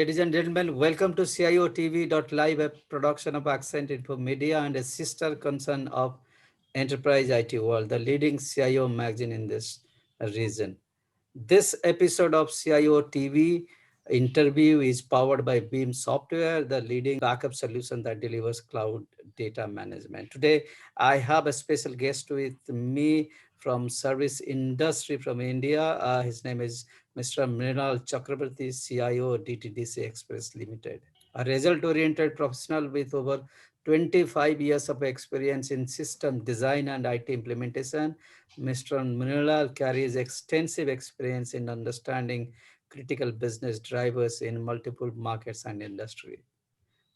Ladies and gentlemen, welcome to CIO TV.live, a production of Accent Info Media and a sister concern of Enterprise IT World, the leading CIO magazine in this region. This episode of CIO TV interview is powered by Beam Software, the leading backup solution that delivers cloud data management. Today, I have a special guest with me from service industry from India. His name is Mr. Mrinal Chakrabarti, CIO, DTDC Express Limited. A result-oriented professional with over 25 years of experience in system design and IT implementation, Mr. Mrinal carries extensive experience in understanding critical business drivers in multiple markets and industry.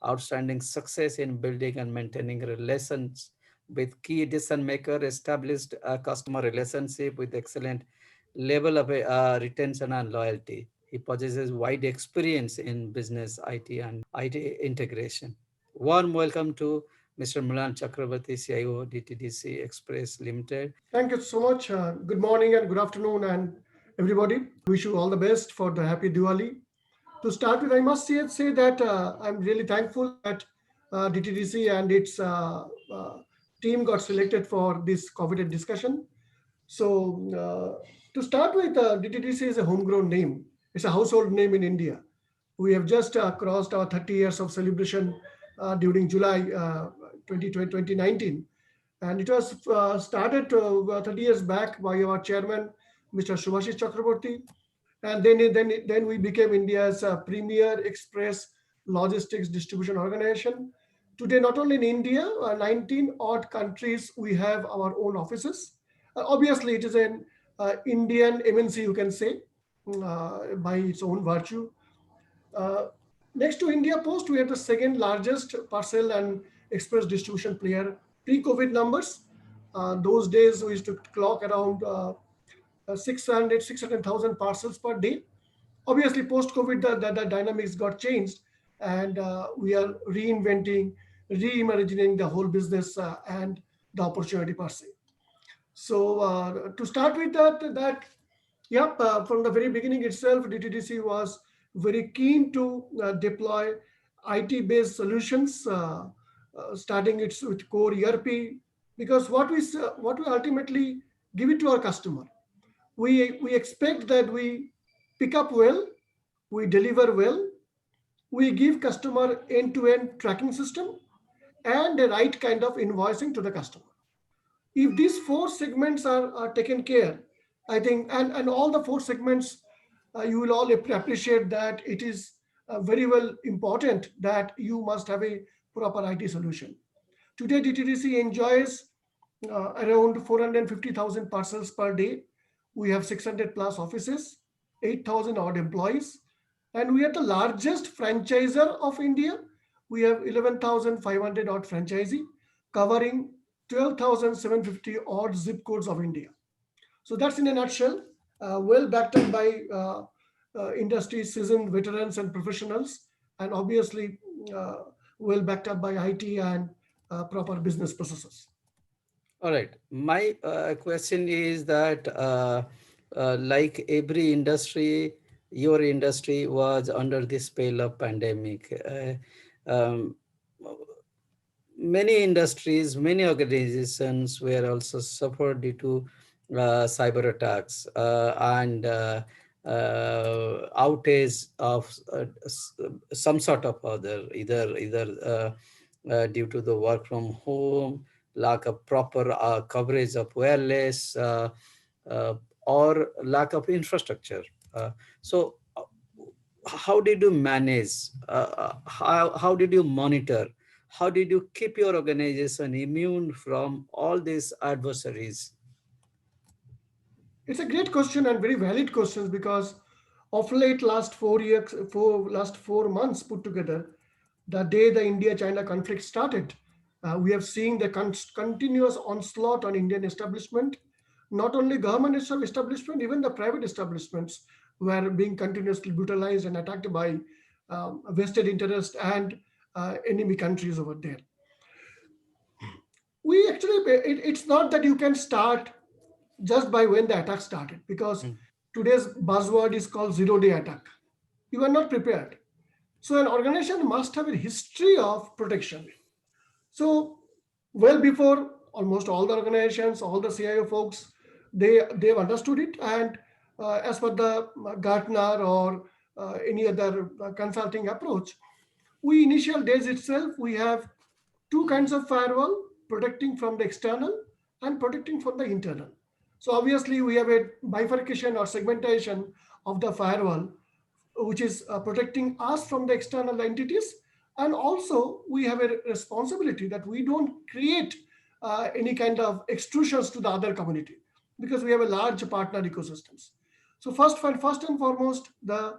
Outstanding success in building and maintaining relations with key decision maker, established a customer relationship with excellent level of retention and loyalty. He possesses wide experience in business IT and IT integration. Warm welcome to Mr. Milan Chakrabarti, CIO, DTDC Express Limited. Thank you so much. Good morning and good afternoon, and everybody. Wish you all the best for the happy Diwali. To start with, I must say that I'm really thankful that DTDC and its team got selected for this coveted discussion. So, to start with, DTDC is a homegrown name. It's a household name in India. We have just crossed our 30 years of celebration during July 2019. And it was started 30 years back by our chairman, Mr. Subhashish Chakraborty. And then we became India's premier express logistics distribution organization. Today, not only in India, 19 odd countries, we have our own offices. Obviously, it is an Indian MNC, you can say, by its own virtue. Uh, Next to India Post, we are the second largest parcel and express distribution player pre-COVID numbers. Those days, we used to clock around 600,000 parcels per day. Obviously, post-COVID, the dynamics got changed, and we are reinventing, reimagining the whole business and the opportunity per se. So to start with from the very beginning itself, DTDC was very keen to deploy IT-based solutions, starting it with core ERP, because what we ultimately give it to our customer, we expect that we pick up well, we deliver well, we give customer end-to-end tracking system, and the right kind of invoicing to the customer. If these four segments are taken care, I think, and all the four segments, you will all appreciate that it is very well important that you must have a proper IT solution. Today, DTDC enjoys around 450,000 parcels per day. We have 600 plus offices, 8,000 odd employees, and we are the largest franchisor of India. We have 11,500 odd franchisee covering 12,750 odd zip codes of India. So that's in a nutshell, well backed up by industry seasoned veterans and professionals, and obviously well backed up by IT and proper business processes. All right. My question is that, like every industry, your industry was under the spell of pandemic. Um, Many industries, many organizations were also suffered due to cyber attacks and outage of some sort of other, either due to the work from home, lack of proper coverage of wireless, uh, or lack of infrastructure. So, how did you manage? How did you monitor? How did you keep your organization immune from all these adversaries? It's a great question and very valid questions because of late last 4 months put together, the day the India-China conflict started, we have seen the continuous onslaught on Indian establishment. Not only government establishment, even the private establishments were being continuously brutalized and attacked by vested interest and enemy countries over there. We actually, it's not that you can start just by when the attack started, because Mm. today's buzzword is called zero-day attack. You are not prepared. So an organization must have a history of protection. So well before almost all the organizations, all the CIO folks, they've understood it. And as per the Gartner or any other consulting approach, we initial days itself we have two kinds of firewall, protecting from the external and protecting from the internal. So obviously we have a bifurcation or segmentation of the firewall, which is protecting us from the external entities. And also we have a responsibility that we don't create any kind of extrusions to the other community, because we have a large partner ecosystems. So first and foremost, the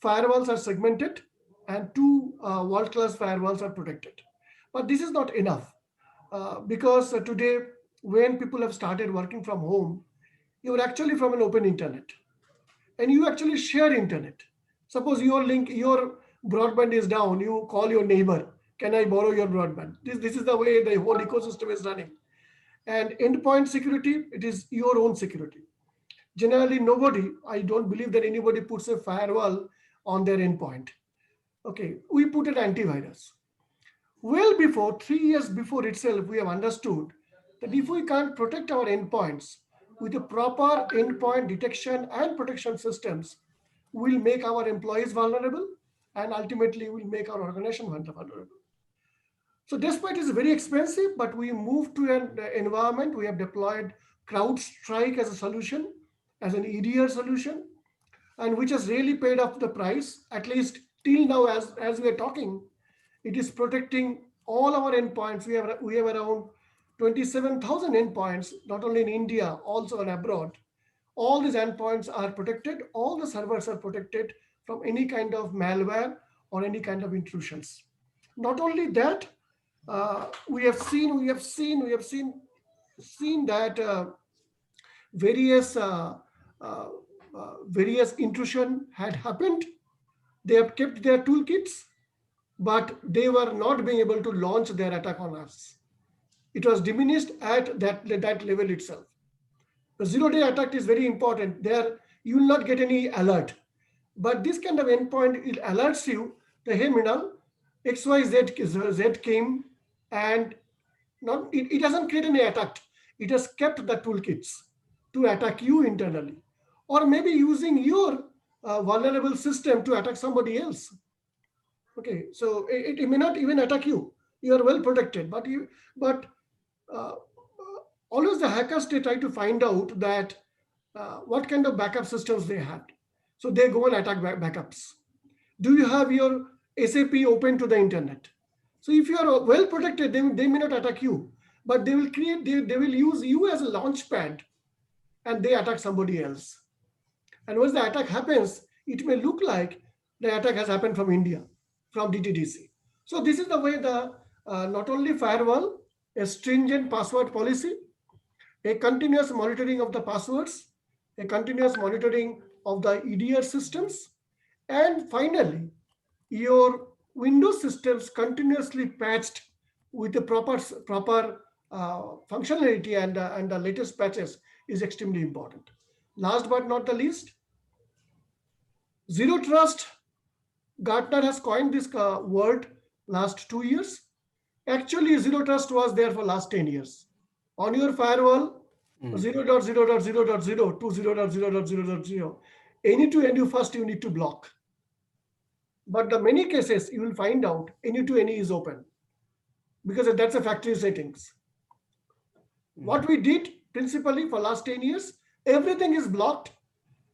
firewalls are segmented and two world-class firewalls are protected. But this is not enough, because today when people have started working from home, you're actually from an open internet and you actually share internet. Suppose your broadband is down, you call your neighbor, can I borrow your broadband? This is the way the whole ecosystem is running. And endpoint security, it is your own security. Generally, nobody, I don't believe that anybody puts a firewall on their endpoint. Okay, we put an antivirus. Well before, 3 years before itself, we have understood that if we can't protect our endpoints with a proper endpoint detection and protection systems, will make our employees vulnerable and ultimately will make our organization vulnerable. So despite it's very expensive, but we moved to an environment, we have deployed CrowdStrike as a solution, as an EDR solution, and which has really paid off the price, at least till now as we are talking. It is protecting all our endpoints. We have around 27,000 endpoints, not only in India, also and abroad. All these endpoints are protected. All the servers are protected from any kind of malware or any kind of intrusions. Not only that, we have seen that various uh, various intrusion had happened. They have kept their toolkits, but they were not being able to launch their attack on us. It was diminished at that level itself. The zero-day attack is very important. There you will not get any alert, but this kind of endpoint, it alerts you that hey, Mrinal, XYZ came, and it doesn't create any attack. It has kept the toolkits to attack you internally, or maybe using your vulnerable system to attack somebody else. Okay, so it may not even attack you. You are well protected, but uh, always the hackers, they try to find out that what kind of backup systems they had. So they go and attack backups. Do you have your SAP open to the internet? So if you are well protected, they may not attack you, but they will use you as a launch pad and they attack somebody else. And once the attack happens, it may look like the attack has happened from India, from DTDC. So this is the way the not only firewall, a stringent password policy, a continuous monitoring of the passwords, a continuous monitoring of the EDR systems, and finally, your Windows systems continuously patched with the proper functionality and the latest patches is extremely important. Last but not the least, zero trust. Gartner has coined this word last 2 years. Actually, zero trust was there for last 10 years. On your firewall, Mm. 0.0.0.0 to 0.0.0.0. Any to any first you need to block. But the many cases you will find out any to any is open because that's a factory settings. What we did principally for last 10 years, everything is blocked.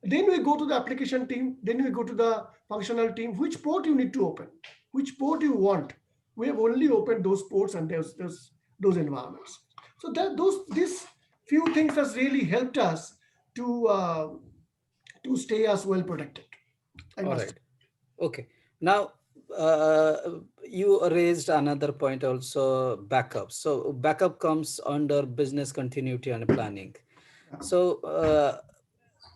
Then we go to the application team, then we go to the functional team, which port you need to open, which port you want. We have only opened those ports and those environments. So that these few things has really helped us to stay as well protected. I All must. right. Okay. Now, you raised another point also, backup. So backup comes under business continuity and planning. So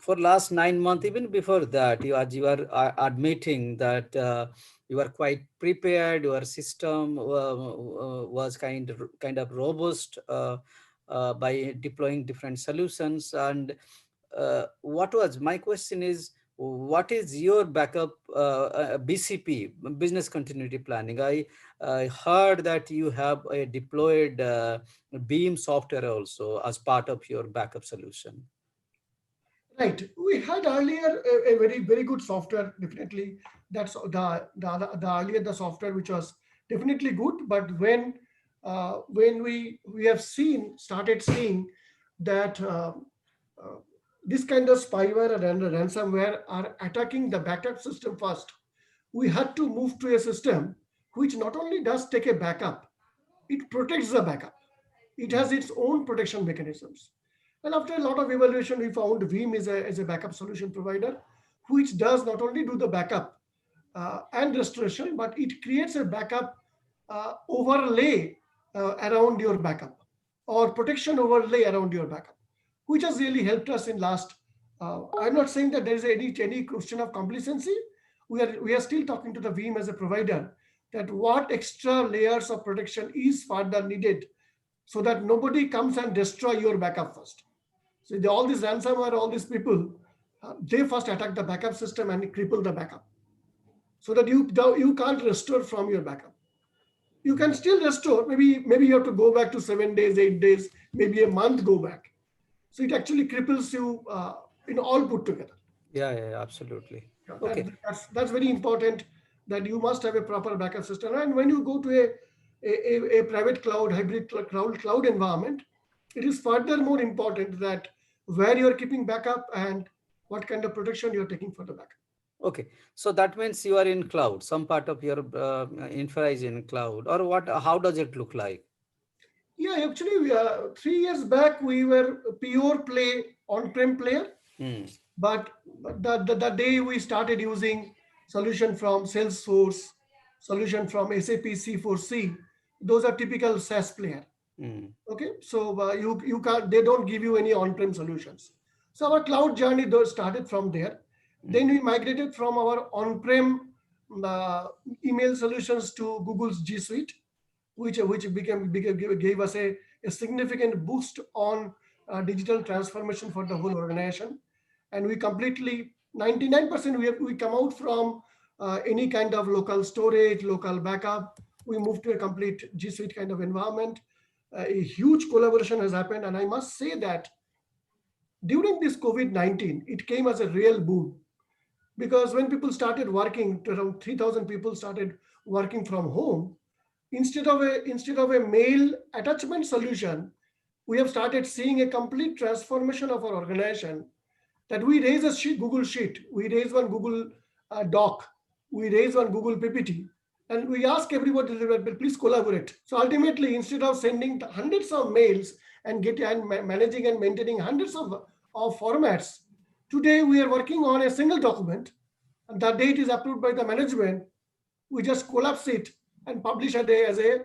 for last 9 months, even before that, as you are admitting that you are quite prepared, your system was kind of robust by deploying different solutions. And what was my question is, what is your backup BCP, business continuity planning? I heard that you have a deployed Beam software also as part of your backup solution. Right. We had earlier a very good software. Definitely, that's the earlier the software which was definitely good. But when we have started seeing that uh, this kind of spyware and ransomware are attacking the backup system first, we had to move to a system which not only does take a backup, it protects the backup. It has its own protection mechanisms. And after a lot of evaluation, we found Veeam is a backup solution provider, which does not only do the backup and restoration, but it creates a backup overlay around your backup, or protection overlay around your backup, which has really helped us in last. I'm not saying that there is any question of complacency. We are still talking to the Veeam as a provider that what extra layers of protection is further needed so that nobody comes and destroy your backup first. So all these ransomware, all these people, they first attack the backup system and cripple the backup, so that you can't restore from your backup. You can still restore. Maybe you have to go back to 7 days, 8 days, maybe a month go back. So it actually cripples you in all put together. Yeah, absolutely. Yeah, Okay. that's very important, that you must have a proper backup system. And when you go to a private cloud, hybrid cloud environment, it is further more important that where you're keeping backup and what kind of protection you're taking for the backup. Okay, so that means you are in cloud. Some part of your infra is in cloud, or what? How does it look like? Yeah, actually, 3 years back, we were a pure play on-prem player. Hmm. But the day we started using solution from Salesforce, solution from SAP C4C, those are typical SaaS player. Hmm. Okay, so you can't, they don't give you any on-prem solutions. So our cloud journey though started from there. Hmm. Then we migrated from our on-prem uh, email solutions to Google's G Suite, which gave us a significant boost on digital transformation for the whole organization. And we completely 99% we come out from any kind of local storage, local backup. We moved to a complete G Suite kind of environment. A huge collaboration has happened, and I must say that during this COVID-19, it came as a real boom, because when people started working, around 3,000 people started working from home. Instead of a mail attachment solution, we have started seeing a complete transformation of our organization, that we raise a Google Sheet, we raise one Google Doc, we raise one Google PPT, and we ask everybody to please collaborate. So ultimately, instead of sending hundreds of mails and managing and maintaining hundreds of formats, today we are working on a single document, and the date is approved by the management. We just collapse it and publish a day as a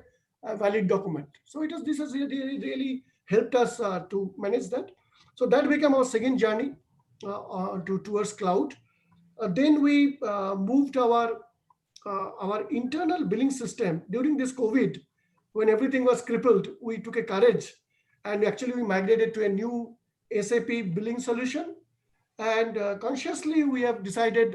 valid document. So this has really helped us to manage that. So that became our second journey towards cloud. Then we moved our internal billing system during this COVID, when everything was crippled. We took a courage and actually we migrated to a new SAP billing solution. And consciously we had decided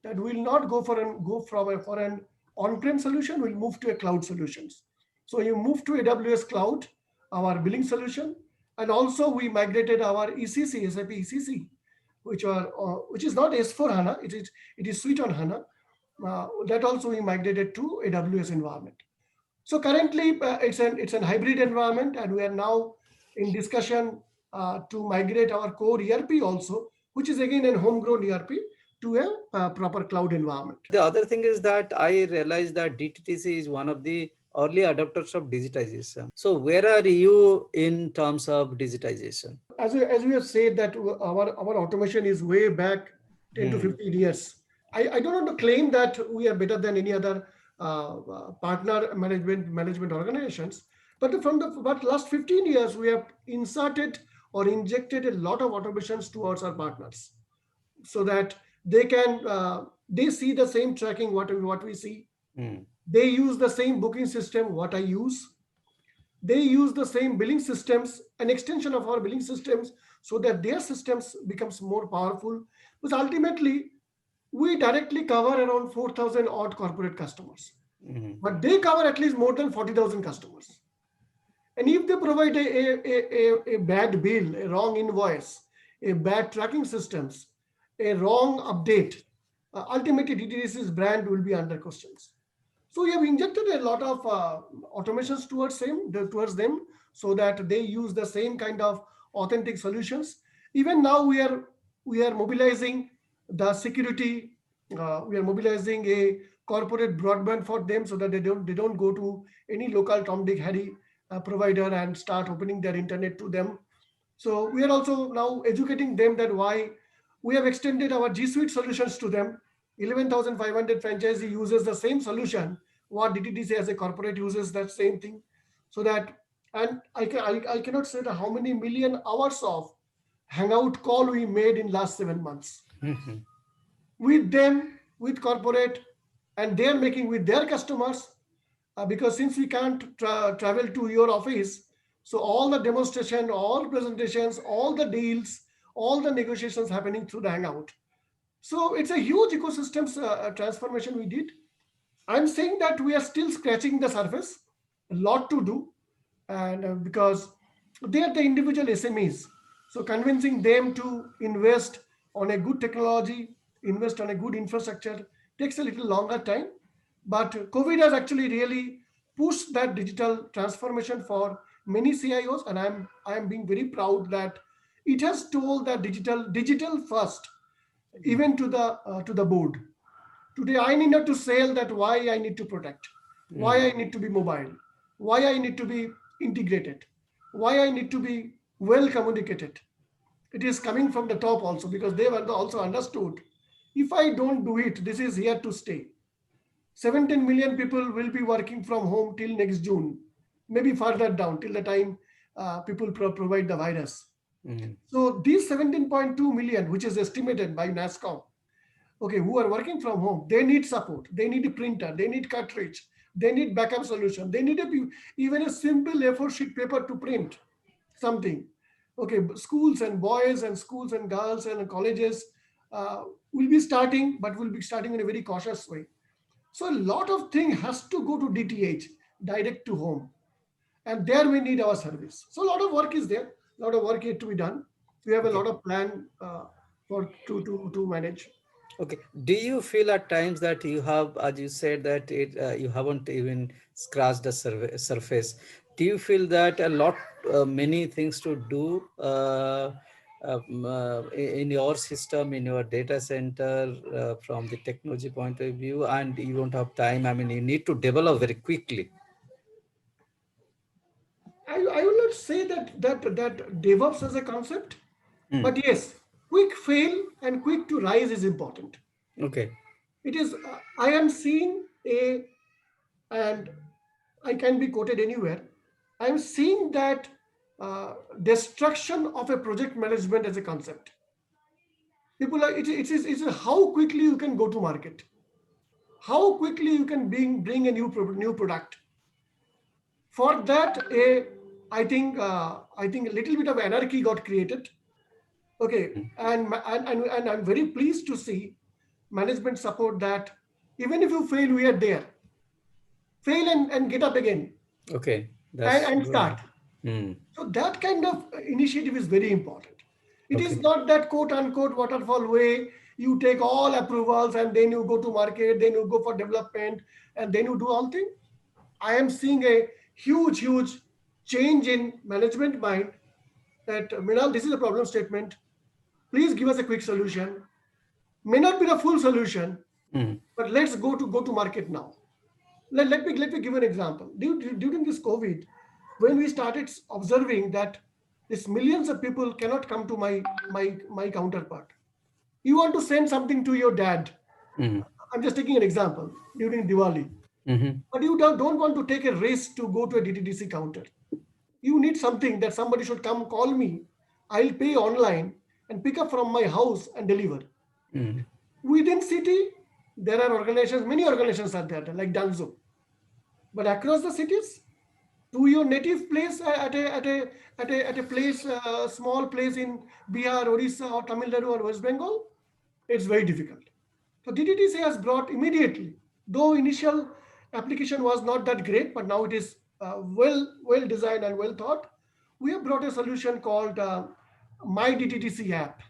that we will not for an on-prem solution. We'll move to a cloud solutions. So you move to AWS cloud, our billing solution, and also we migrated our ECC, SAP ECC, which is not S4 HANA, it is Suite on HANA. That also we migrated to AWS environment. So currently it's an hybrid environment, and we are now in discussion to migrate our core ERP also, which is again a homegrown ERP, to a proper cloud environment. The other thing is that I realized that DTTC is one of the early adopters of digitization. So where are you in terms of digitization? As we have said that our automation is way back 10 to 15 years. I don't want to claim that we are better than any other partner management organizations, but but last 15 years we have inserted or injected a lot of automations towards our partners, so that they see the same tracking what we see. They use the same booking system what I use. They use the same billing systems, an extension of our billing systems, so that their systems becomes more powerful. Because ultimately, we directly cover around 4,000 odd corporate customers, Mhm. but they cover at least more than 40,000 customers. And if they provide a bad bill, a wrong invoice, a bad tracking systems, a wrong update, ultimately DTDC's brand will be under questions. So we have injected a lot of automations towards them, so that they use the same kind of authentic solutions. Even now we are mobilizing the security. We are mobilizing a corporate broadband for them, so that they don't go to any local Tom Dick Harry provider and start opening their internet to them. So we are also now educating them that why we have extended our G Suite solutions to them. 11,500 franchisee uses the same solution. What DTDC as a corporate uses that same thing. So that, and I cannot say that how many million hours of hangout call we made in last 7 months Mhm. with them, with corporate, and they're making with their customers, because since we can't travel to your office, so all the demonstration, all presentations, all the deals, all the negotiations happening through the hangout. So it's a huge ecosystems transformation we did. I'm saying that we are still scratching the surface, a lot to do, and because they are the individual SMEs. So convincing them to invest on a good technology, invest on a good infrastructure takes a little longer time. But COVID has actually really pushed that digital transformation for many CIOs, and I am being very proud that it has told that digital first, even to the board. Today, I need not to sell that why I need to protect, why Mhm. I need to be mobile, why I need to be integrated, why I need to be well communicated. It is coming from the top also, because they were also understood. If I don't do it, this is here to stay. 17 million people will be working from home till next June, maybe further down till the time people provide the virus. Mhm. So these 17.2 million, which is estimated by NASCOM, okay, who are working from home, they need support, they need a printer, they need cartridge, they need backup solution, they need even a simple A4 sheet paper to print something. Okay, schools and boys and schools and girls and colleges will be starting, but will be starting in a very cautious way. So a lot of thing has to go to DTH, direct to home, and there we need our service. So a lot of work is there, a lot of work yet to be done. We have a Okay. lot of plan for to manage. Okay. Do you feel at times that you have, as you said, that you haven't even scratched the surface? Do you feel that a lot, many things to do in your system, in your data center, from the technology point of view, and you don't have time? I mean, you need to develop very quickly. I will not say that DevOps as a concept, Hmm. but yes, quick fail and quick to rise is important. Okay. It is. I am seeing and I can be quoted anywhere. I am seeing that destruction of a project management as a concept. People are. It is how quickly you can go to market, how quickly you can bring a new product. For that, I think a little bit of anarchy got created. Okay, Hmm. and I'm very pleased to see management support that. Even if you fail, we are there. Fail and get up again, Okay. and, That's and good. start. Hmm. So that kind of initiative is very important. It is Okay. not that quote unquote waterfall way. You take all approvals and then you go to market, then you go for development, and then you do all things. I am seeing a huge change in management mind that Minal, this is a problem statement. Please give us a quick solution. May not be the full solution, Hmm. but let's go to market now. Let me give an example. During this COVID, when we started observing that this millions of people cannot come to my counterpart. You want to send something to your dad. Hmm. I'm just taking an example during Diwali, Hmm. but you don't want to take a risk to go to a DTDC counter. You need something that somebody should come call me. I'll pay online and pick up from my house and deliver. Hmm. Within city, there are organizations, many organizations are there, like Danzo. But across the cities, to your native place at a place, small place in Bihar, Orissa, or Tamil Nadu or West Bengal, it's very difficult. So DTTC has brought immediately, though initial application was not that great, but now it is well designed and well thought. We have brought a solution called My DTTC app.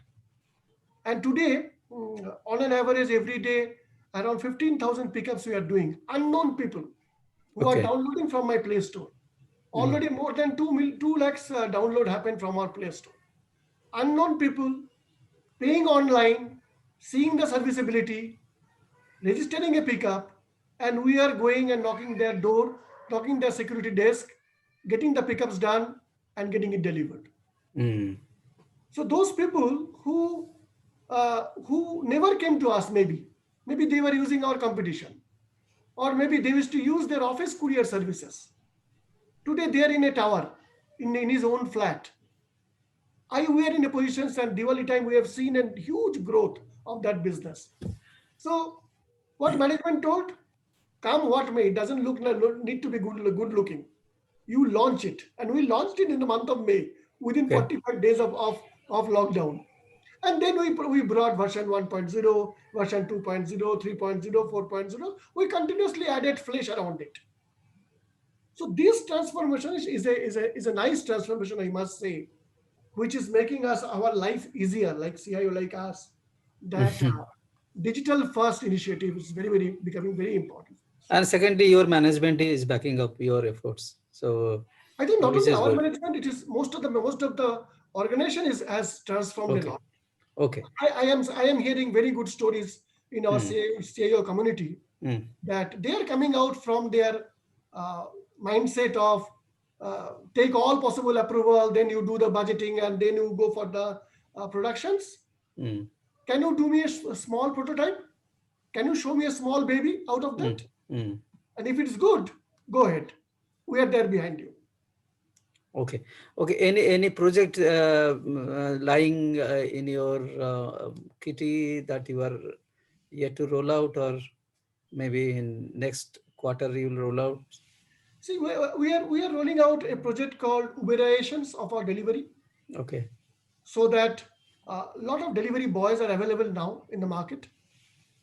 And today, on an average, every day, around 15,000 pickups we are doing. Unknown people who are Okay. downloading from my Play Store. Already more than 2 lakhs download happened from our Play Store. Unknown people paying online, seeing the serviceability, registering a pickup, and we are going and knocking their door, knocking their security desk, getting the pickups done, and getting it delivered. Mm. So those people who never came to us, maybe they were using our competition, or maybe they used to use their office courier services. Today they are in a tower, in his own flat. We are in a position, and Diwali time we have seen a huge growth of that business. So what management told, come what may, it doesn't need to be good looking. You launch it, and we launched it in the month of May within Okay. 45 days of lockdown. And then we brought version 1.0, version 2.0, 3.0, 4.0. We continuously added flesh around it. So this transformation is a nice transformation, I must say, which is making us our life easier, like CIO like us. That digital first initiative is very becoming very important. And secondly, your management is backing up your efforts. So, I think not which only is our good. management, it is most of the organization has transformed a Okay. lot. Okay. I am hearing very good stories in our Mm. CIO community Mm. that they are coming out from their mindset of take all possible approval, then you do the budgeting, and then you go for the productions. Mm. Can you do me a small prototype? Can you show me a small baby out of Mm. that? Mm. And if it's good, go ahead. We are there behind you. Okay. Okay. Any project lying in your kitty that you are yet to roll out, or maybe in next quarter you will roll out? See, we are rolling out a project called Uberizations of our delivery, Okay. so that a lot of delivery boys are available now in the market,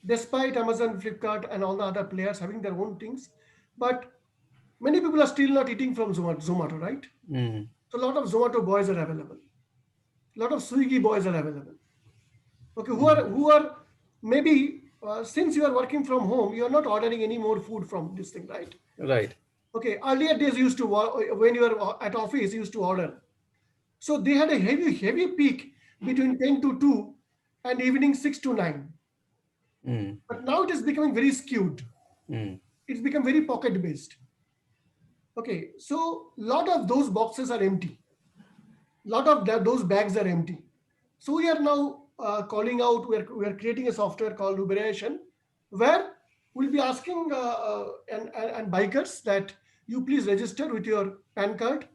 despite Amazon, Flipkart, and all the other players having their own things. But many people are still not eating from Zomato, right? Mm. So a lot of Zomato boys are available. A lot of Swiggy boys are available. Okay, who are maybe since you are working from home, you are not ordering any more food from this thing, right? Right. Okay, earlier days you used to when you were at office, you used to order. So they had a heavy peak between 10 to 2 and evening 6 to 9. Mm. But now it is becoming very skewed. Mm. It's become very pocket based. Okay, so lot of those boxes are empty. Lot of those bags are empty. So we are now calling out. We are creating a software called Uberization, where we'll be asking and bikers that you please register with your PAN card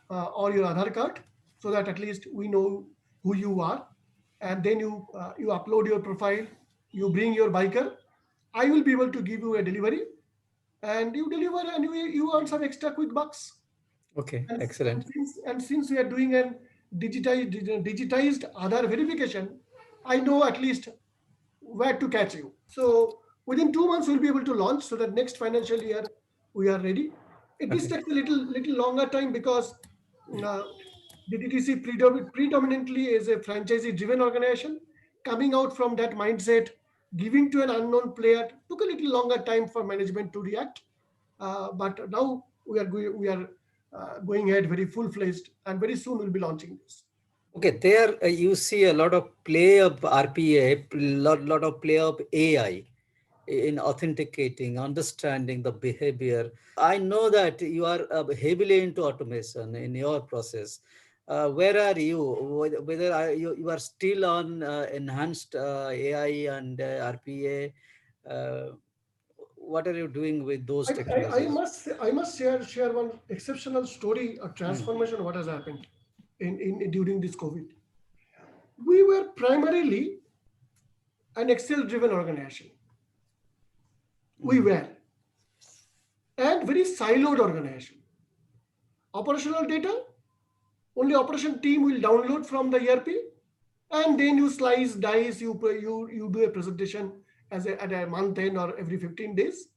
or your Aadhaar card, so that at least we know who you are, and then you upload your profile, you bring your biker. I will be able to give you a delivery, and you deliver, and you earn some extra quick bucks. Okay. And, Excellent. since we are doing a digitized Aadhaar verification, I know at least where to catch you. So within 2 months we'll be able to launch, so that next financial year we are ready. This Okay. takes a little longer time, because uh, DTTC predominantly is a franchisee driven organization. Coming out from that mindset, giving to an unknown player, took a little longer time for management to react. But now we are going ahead very full fledged, and very soon we'll be launching this. Okay. There you see a lot of play of RPA, lot of play of AI in authenticating, understanding the behavior. I know that you are heavily into automation in your process. Where are you? Whether you are still on enhanced AI and RPA? Uh, what are you doing with those technologies? I must share one exceptional story of Mm. transformation what has happened in during this COVID. We were primarily an Excel driven organization. We Mm. were, and very siloed organization. Operational data, only operation team will download from the ERP, and then you slice, dice, you do a presentation at a month end or every 15 days,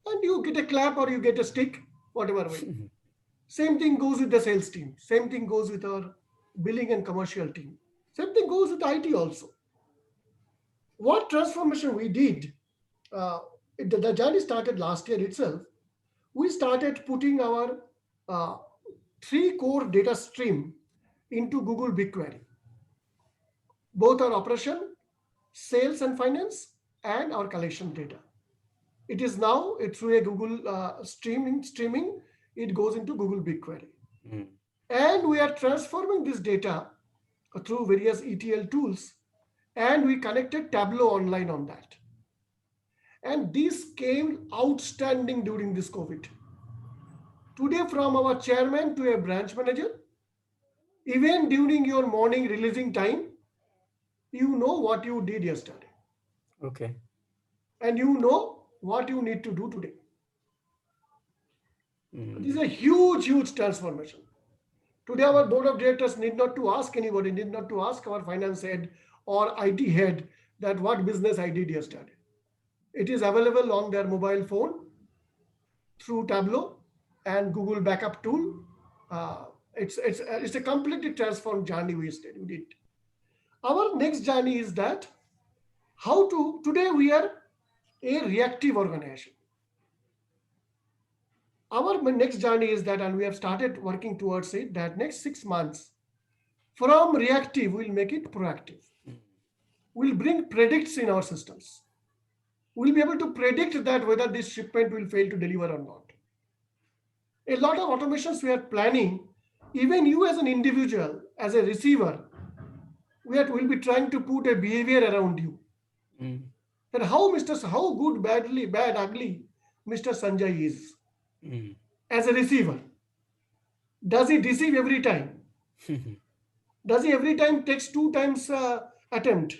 and you get a clap or you get a stick, whatever way. Same thing goes with the sales team. Same thing goes with our billing and commercial team. Same thing goes with IT also. What transformation we did, uh, the journey started last year itself. We started putting our uh, three core data stream into Google BigQuery, both our operation, sales and finance, and our collection data. It is now through a Google streaming, it goes into Google BigQuery. Mm. And we are transforming this data through various ETL tools, and we connected Tableau online on that. And this came outstanding during this COVID. Today, from our chairman to a branch manager, even during your morning releasing time, you know what you did yesterday, Okay. and you know what you need to do today. This is Mm. a huge transformation. Today, our board of directors need not to ask anybody, need not to ask our finance head or IT head that what business I did yesterday. It is available on their mobile phone through Tableau and Google Backup tool. It's a completely transformed journey we did. Our next journey is that how to today we are a reactive organization. Our next journey is that, and we have started working towards it, that next 6 months from reactive we'll make it proactive. We'll bring predicts in our systems. We'll be able to predict that whether this shipment will fail to deliver or not. A lot of automations we are planning, even you as an individual, as a receiver, will be trying to put a behavior around you. Mm. That how good, badly, bad, ugly Mr. Sanjay is Mm. as a receiver. Does he deceive every time? Does he every time takes 2 times attempt?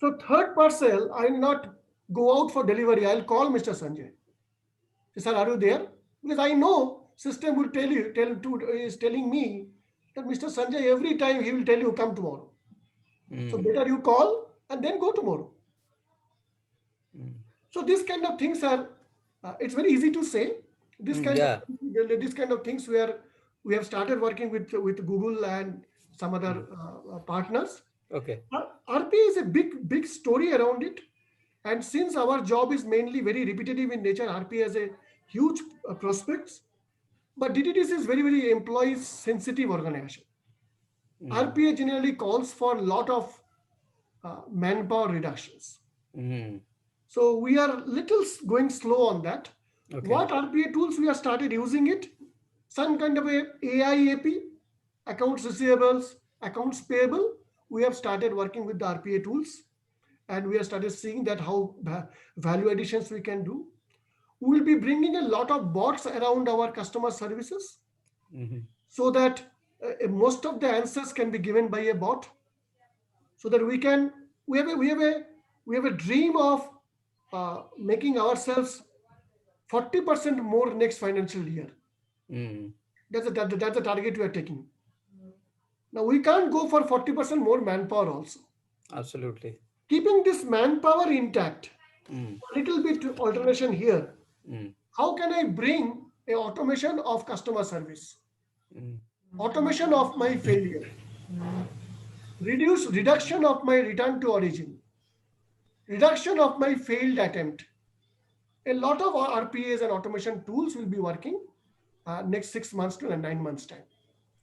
So third parcel, I'll not go out for delivery. I'll call Mr. Sanjay. Sir, are you there? Because I know system will is telling me that Mr. Sanjay every time he will tell you come tomorrow. So Mm. better you call and then go tomorrow. Mm. So these kind of things are. It's very easy to say. Mm. Yeah. This kind of things where we have started working with Google and some other Mm. partners. Okay. RPA is a big story around it. And since our job is mainly very repetitive in nature, RPA has a huge prospects. But DTDC is very employee sensitive organization. Mm. RPA generally calls for a lot of manpower reductions. Mm. So we are little going slow on that. Okay. What RPA tools we have started using it? Some kind of a AI AP, accounts receivables, accounts payable. We have started working with the RPA tools, and we have started seeing that how value additions we can do. We will be bringing a lot of bots around our customer services Mhm. so that most of the answers can be given by a bot, so that we have a dream of making ourselves 40% more next financial year. Mm. That's the target we are taking. Now we can't go for 40% more manpower also. Absolutely. Keeping this manpower intact, Mm. a little bit alternation here. Mm. How can I bring a automation of customer service? Mm. Automation of my failure, reduction of my return to origin, reduction of my failed attempt. A lot of our RPAs and automation tools will be working next 6 months to 9 months time.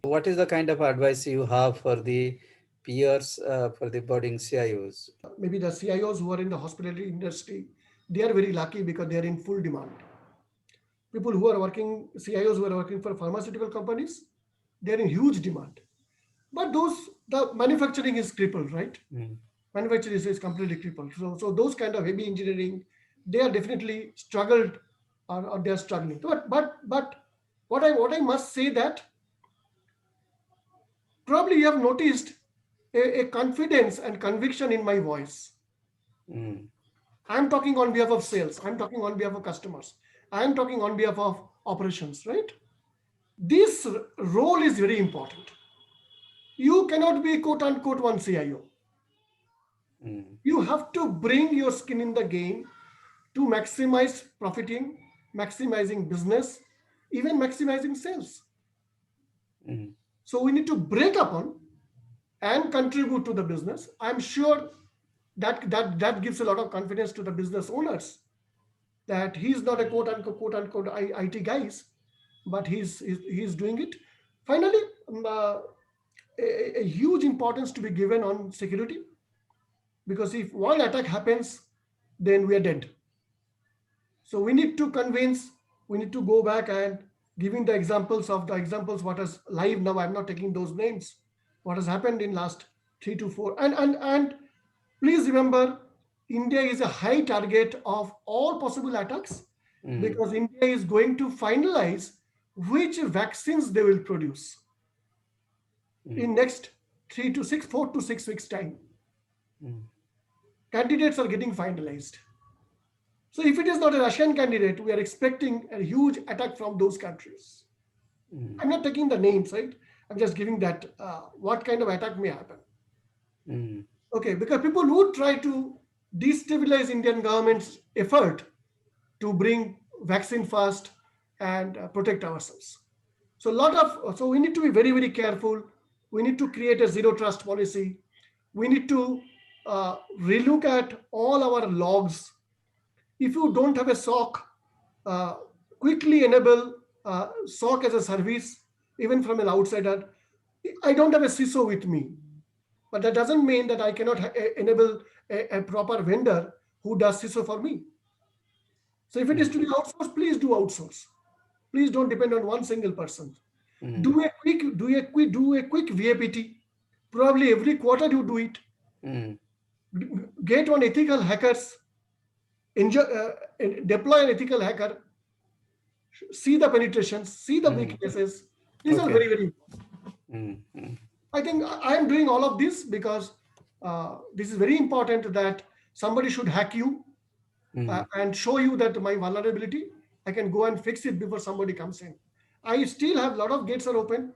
What is the kind of advice you have for the peers, for the budding CIOs? Maybe the CIOs who are in the hospitality industry, they are very lucky because they are in full demand. People who are working, CIOs who are working for pharmaceutical companies, they are in huge demand. But the manufacturing is crippled, right? Mm. Manufacturing is completely crippled. So those kind of heavy engineering, they are definitely struggled, or they are struggling. But what I must say that probably you have noticed a confidence and conviction in my voice. Mm. I'm talking on behalf of sales. I'm talking on behalf of customers. I'm talking on behalf of operations, right? This role is very important. You cannot be quote unquote one CIO. Mm, You have to bring your skin in the game to maximize profiting, maximizing business, even maximizing sales. mm, So we need to break upon and contribute to the business. I'm sure that gives a lot of confidence to the business owners that he's not a quote unquote IT guys, but he's doing it. Finally, a huge importance to be given on security, because if one attack happens, then we are dead. So we need to convince, we need to go back and giving the examples what is live now. I'm not taking those names. What has happened in last 3 to 4, and please remember, India is a high target of all possible attacks, mm, because India is going to finalize which vaccines they will produce mm, in next 4 to 6 weeks time. mm, Candidates are getting finalized. So if it is not a Russian candidate, we are expecting a huge attack from those countries. mm, I'm not taking the names, right? I'm just giving that what kind of attack may happen. mm, Okay, because people would try to destabilize Indian government's effort to bring vaccine fast and protect ourselves. So we need to be very, very careful. We need to create a zero trust policy. We need to relook at all our logs. If you don't have a SOC, uh, quickly enable SOC as a service, even from an outsider. I don't have a CISO with me, but that doesn't mean that I cannot enable a proper vendor who does CISO for me. So if it is mm, to be outsourced, please do outsource. Please don't depend on one single person. mm, Do a quick VAPT. Probably every quarter you do it. mm, Get on ethical hackers. Enjoy, deploy an ethical hacker. See the penetrations. See the mm. weaknesses. These are Okay. very, very. Mm, mm, I think I am doing all of this because this is very important that somebody should hack you mm, and show you that my vulnerability. I can go and fix it before somebody comes in. I still have a lot of gates are open.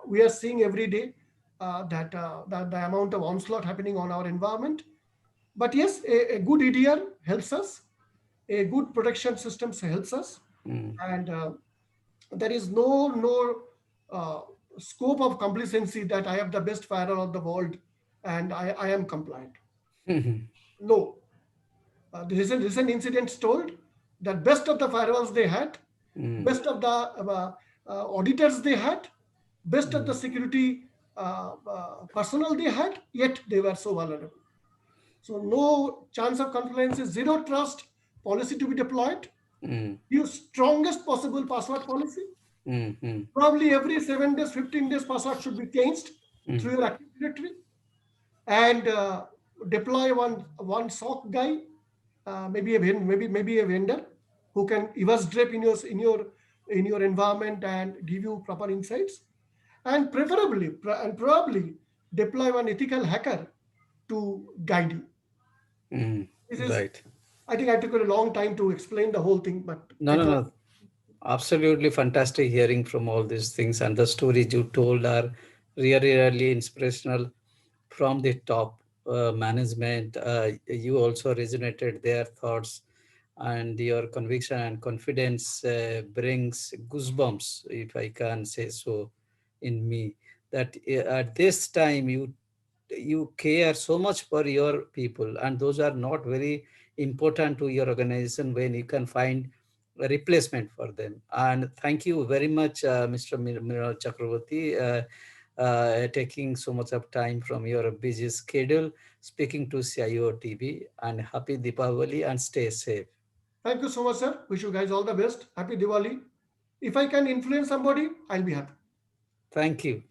We are seeing every day that the amount of onslaught happening on our environment. But yes, a good EDR helps us. A good protection systems helps us, mm. and there is no uh, scope of complacency that I have the best firewall of the world and I am compliant. Mhm. No, the recent incidents told that best of the firewalls they had, Mm, best of the auditors they had, best of the mm, security personnel they had, yet they were so vulnerable. So no chance of compliance, zero trust policy to be deployed. mm, Use strongest possible password policy. mm, mm, Probably every 7 days, 15 days, password should be changed through mm, your Active Directory, and deploy one SOC guy, maybe a vendor who can eavesdrop in your environment and give you proper insights, and and probably deploy one ethical hacker to guide you. mm. This is, Right. I think I took a long time to explain the whole thing, but No, I no, thought. no. Absolutely fantastic hearing from all these things, and the stories you told are really, really inspirational from the top management. You also resonated their thoughts, and your conviction and confidence brings goosebumps, if I can say so, in me. That at this time you care so much for your people, and those are not very important to your organization when you can find a replacement for them. And thank you very much, Mr. Mrinal Chakraborty, taking so much of time from your busy schedule, speaking to CIO TV, and happy Deepavali and stay safe. Thank you so much, sir. Wish you guys all the best. Happy Diwali. If I can influence somebody, I'll be happy. Thank you.